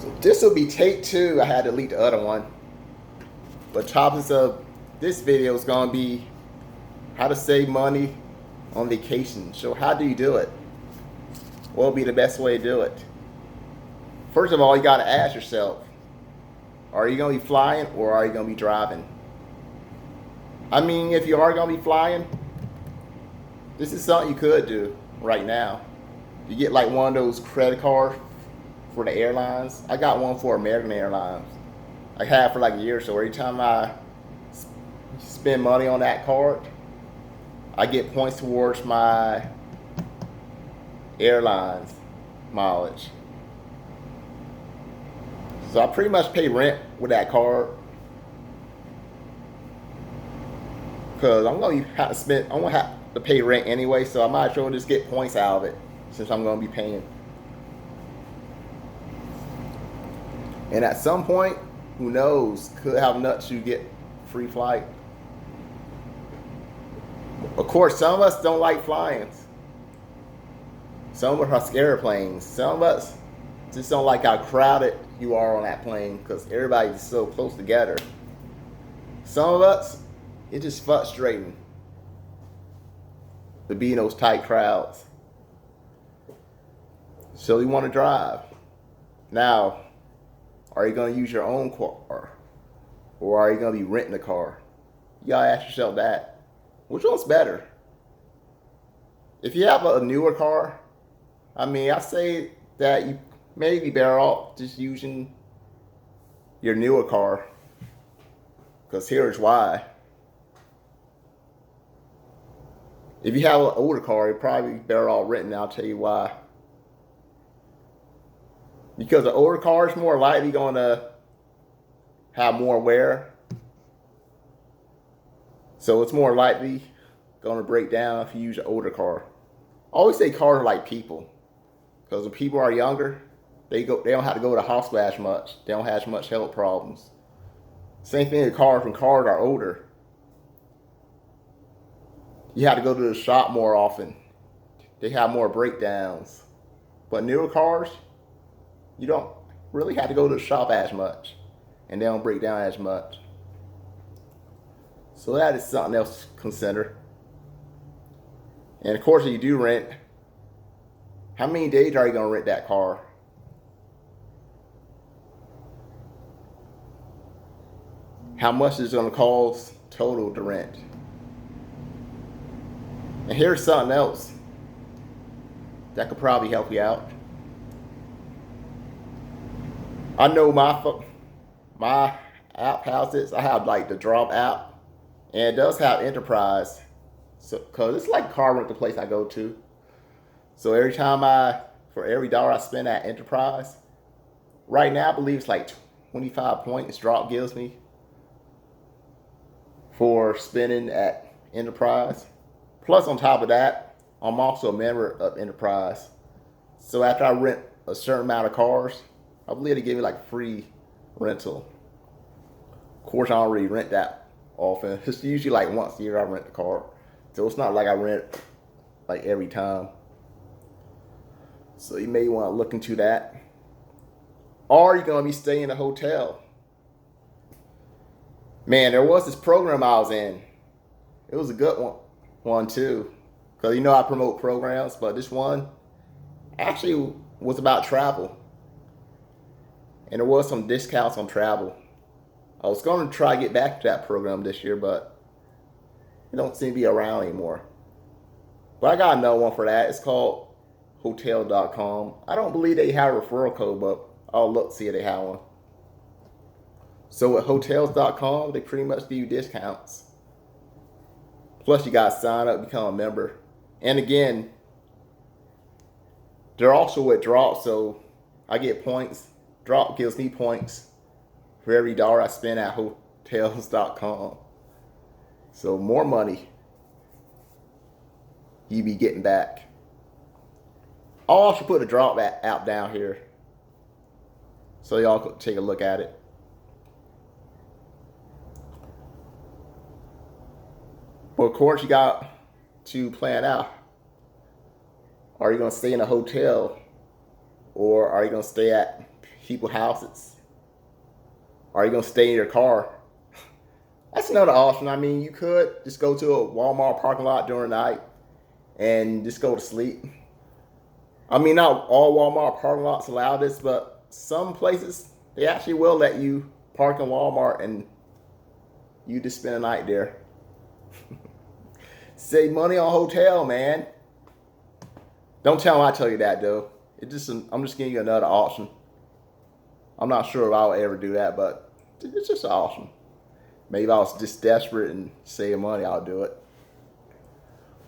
So this will be take two. I had to delete the other one. But topics of this video is going to be how to save money on vacation. So how do you do it? What will be the best way to do it? First of all, you got to ask yourself, are you going to be flying or are you going to be driving? I mean, if you are going to be flying, this is something you could do right now. You get like one of those credit cards for the airlines. I got one for American Airlines. I had for like a year or so. Every time I spend money on that card, I get points towards my airlines mileage. So I pretty much pay rent with that card because I'm gonna have to spend. I'm gonna have to pay rent anyway, so I might as well just get points out of it since I'm gonna be paying. And at some point, who knows, could have nuts you get free flight. Of course, some of us don't like flying. Some of us are scared of planes. Some of us just don't like how crowded you are on that plane because everybody's so close together. Some of us, it's just frustrating to be in those tight crowds. So you want to drive. Now, are you going to use your own car? Or are you going to be renting a car? You got to ask yourself that. Which one's better? If you have a newer car, I mean, I say that you may be better off just using your newer car. Because here's why. If you have an older car, you're probably better off renting. I'll tell you why. Because the older car is more likely going to have more wear. So it's more likely going to break down if you use an older car. I always say cars are like people. Because when people are younger, they don't have to go to the hospital as much. They don't have as much health problems. Same thing with cars. When cars are older, you have to go to the shop more often. They have more breakdowns. But newer cars, you don't really have to go to the shop as much. And they don't break down as much. So that is something else to consider. And of course, if you do rent, how many days are you going to rent that car? How much is it going to cost total to rent? And here's something else that could probably help you out. I know my app houses. I have like the Drop app, and it does have Enterprise. So, cause it's like a car rental place I go to. So for every dollar I spend at Enterprise, right now I believe it's like 25 points Drop gives me for spending at Enterprise. Plus on top of that, I'm also a member of Enterprise. So after I rent a certain amount of cars, I believe they give me like free rental. Of course, I don't really rent that often. It's usually like once a year I rent the car. So it's not like I rent like every time. So you may want to look into that. Or you're going to be staying in a hotel. Man, there was this program I was in. It was a good one too. Because you know I promote programs, but this one actually was about travel. And there was some discounts on travel. I was going to try to get back to that program this year, but it don't seem to be around anymore. But I got another one for that. It's called Hotel.com. I don't believe they have a referral code, but I'll look see if they have one. So with Hotels.com, they pretty much give you discounts. Plus you got to sign up, become a member. And again, they're also with Drop, so I get points. Drop gives me points for every dollar I spend at Hotels.com. So more money you be getting back. I'll also put a Drop app down here so y'all can take a look at it. But of course, you got to plan out. Are you going to stay in a hotel, or are you going to stay at people's houses? Are you gonna stay in your car? That's another option. I mean, you could just go to a Walmart parking lot during the night and just go to sleep. I mean, not all Walmart parking lots allow this, but some places, they actually will let you park in Walmart and you just spend a night there. Save money on hotel, man. Don't tell them I tell you that, though. I'm just giving you another option. I'm not sure if I'll ever do that, but it's just an option. Maybe if I was just desperate and save money, I'll do it.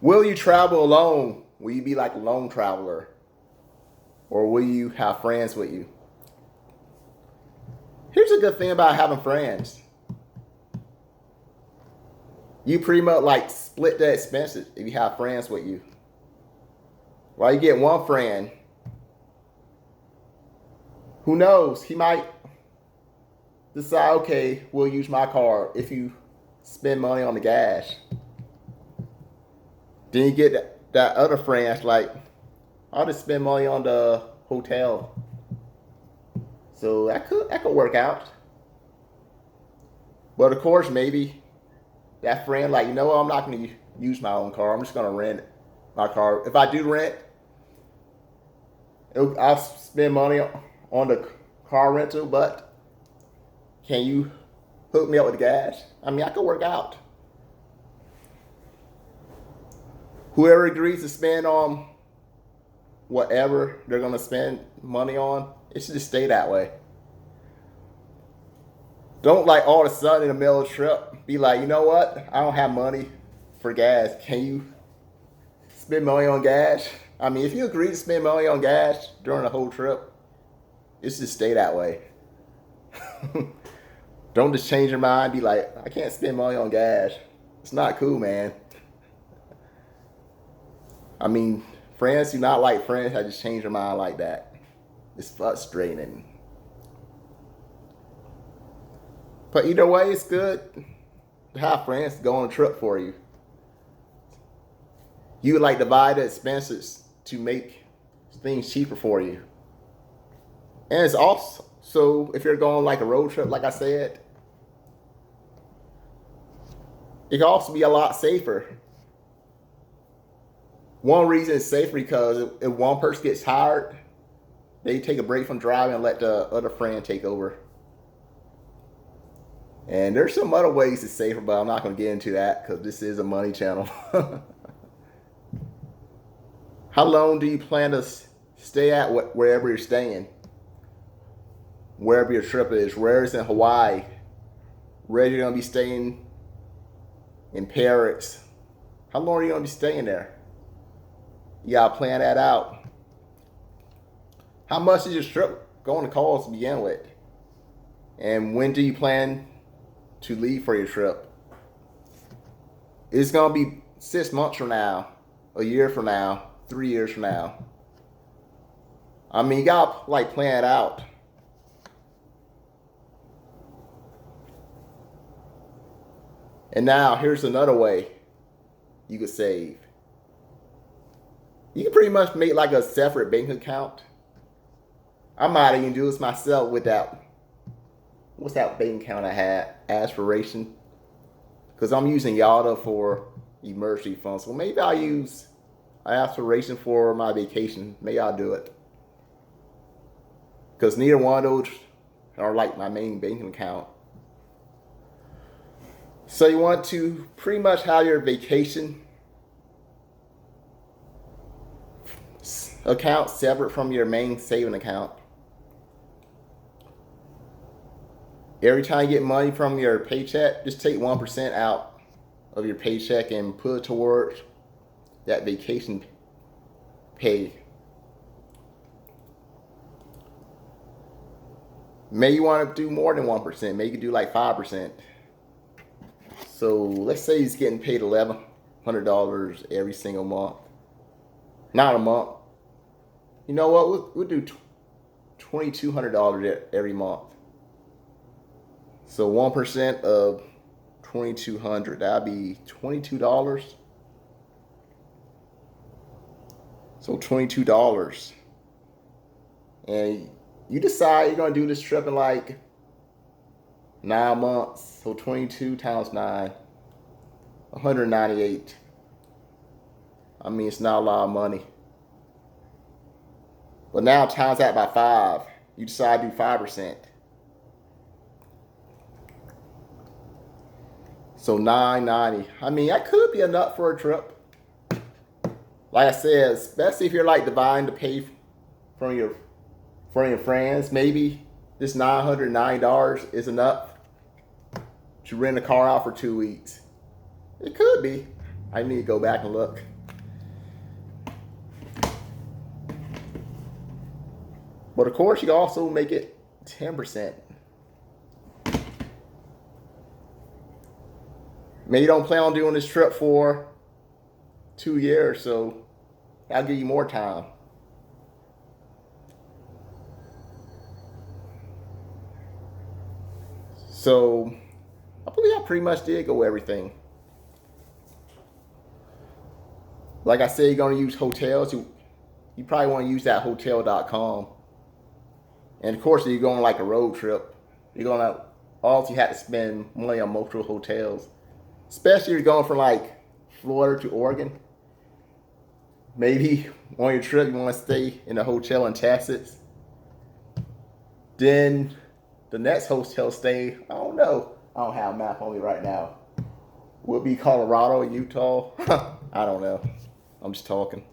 Will you travel alone? Will you be like a lone traveler? Or will you have friends with you? Here's a good thing about having friends. You pretty much like split the expenses if you have friends with you. While you get one friend, who knows, he might decide, okay, we'll use my car if you spend money on the gas. Then you get that other friend that's like, I'll just spend money on the hotel. So that could work out. But of course, maybe that friend like, you know what, I'm not going to use my own car. I'm just going to rent my car. If I do rent, I'll spend money on the car rental, but can you hook me up with gas? I mean, I could work out. Whoever agrees to spend on whatever they're going to spend money on, it should just stay that way. Don't like all of a sudden in the middle of the trip be like, you know what? I don't have money for gas. Can you spend money on gas? I mean, if you agree to spend money on gas during the whole trip, it should just stay that way. Don't just change your mind. Be like, I can't spend money on gas. It's not cool, man. I mean, friends do not like friends that just change their mind like that. It's frustrating. But either way, it's good to have friends go on a trip for you. You like divide the expenses to make things cheaper for you. And it's also, if you're going like a road trip, like I said, it can also be a lot safer. One reason it's safer because if one person gets tired, they take a break from driving and let the other friend take over. And there's some other ways it's safer, but I'm not going to get into that because this is a money channel. How long do you plan to stay at wherever you're staying? Wherever your trip is, where it's in Hawaii, where you're going to be staying in Paris. How long are you going to be staying there? You got to plan that out. How much is your trip going to cost to begin with? And when do you plan to leave for your trip? It's going to be 6 months from now, a year from now, 3 years from now. I mean, you got to like plan it out. And now here's another way you could save. You can pretty much make like a separate bank account. I might even do this myself with that. What's that bank account I had? Aspiration. Because I'm using YADA for emergency funds. So maybe I'll use Aspiration for my vacation. Maybe I'll do it. Because neither one of those are like my main banking account. So you want to pretty much have your vacation account separate from your main saving account. Every time you get money from your paycheck, just take 1% out of your paycheck and put it towards that vacation pay. Maybe you want to do more than 1%. Maybe you can do like 5%. So let's say he's getting paid $1,100 every single month. Not a month. You know what? We'll do $2,200 every month. So 1% of $2,200, that'd be $22. So $22. And You decide you're gonna do this trip in like 9 months. So 22 times 9, 198. I mean, it's not a lot of money. But now times that by 5. You decide to do 5%. So 990. I mean, that could be enough for a trip. Like I said, especially if you're like dividing to pay from your friends, maybe this $990 is enough to rent a car out for 2 weeks. It could be. I need to go back and look. But of course, you can also make it 10%. Maybe you don't plan on doing this trip for 2 years, so I'll give you more time. So I believe I pretty much did go everything. Like I said, you're going to use hotels. You probably want to use that hotel.com. And of course, if you're going like a road trip, you're going to also have to spend money on multiple hotels. Especially if you're going from like Florida to Oregon. Maybe on your trip you want to stay in a hotel in Texas. Then the next hotel stay, I don't know. I don't have a map on me right now. Would be Colorado, Utah. I don't know. I'm just talking.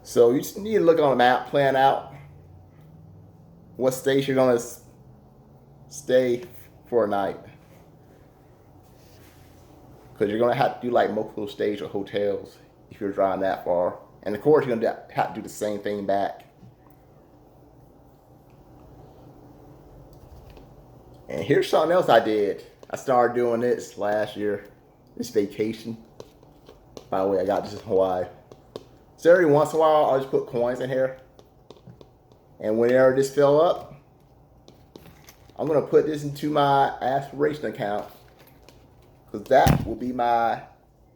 So you just need to look on the map, plan out what states you're going to stay for a night. Because you're going to have to do like multiple stays or hotels if you're driving that far. And of course, you're going to have to do the same thing back. And here's something else I did. I started doing this last year, this vacation. By the way, I got this in Hawaii. So every once in a while, I'll just put coins in here. And whenever this fill up, I'm going to put this into my aspiration account. Because that will be my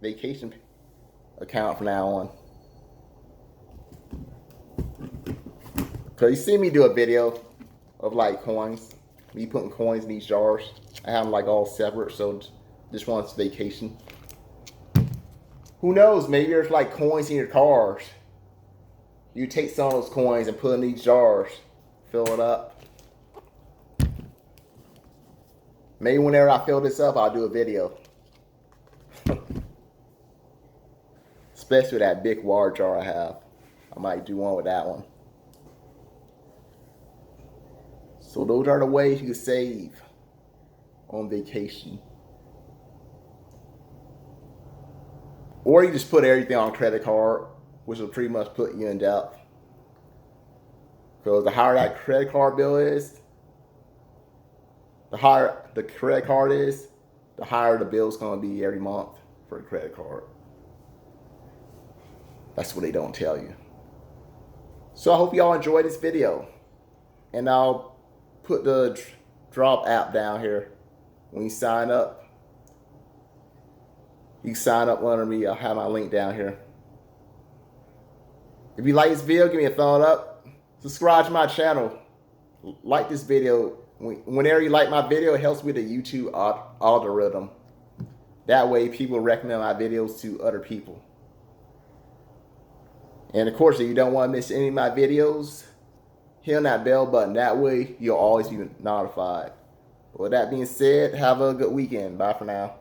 vacation account from now on. Because you see me do a video of like coins. Me putting coins in these jars. I have them like all separate, so this one's vacation. Who knows, maybe there's like coins in your cars. You take some of those coins and put in these jars. Fill it up. Maybe whenever I fill this up, I'll do a video. Especially that big water jar I have. I might do one with that one. So those are the ways you can save on vacation. Or you just put everything on a credit card, which will pretty much put you in debt. Because the higher that credit card bill is, the higher the credit card is, the higher the bill's going to be every month for a credit card. That's what they don't tell you. So I hope y'all enjoyed this video. And I'll put the Drop app down here. When you sign up, you can sign up under me. I'll have my link down here. If you like this video, give me a thumbs up. Subscribe to my channel. Like this video. Whenever you like my video, it helps with the YouTube algorithm. That way people recommend my videos to other people. And of course, if you don't want to miss any of my videos, hit on that bell button. That way you'll always be notified. With that being said, have a good weekend. Bye for now.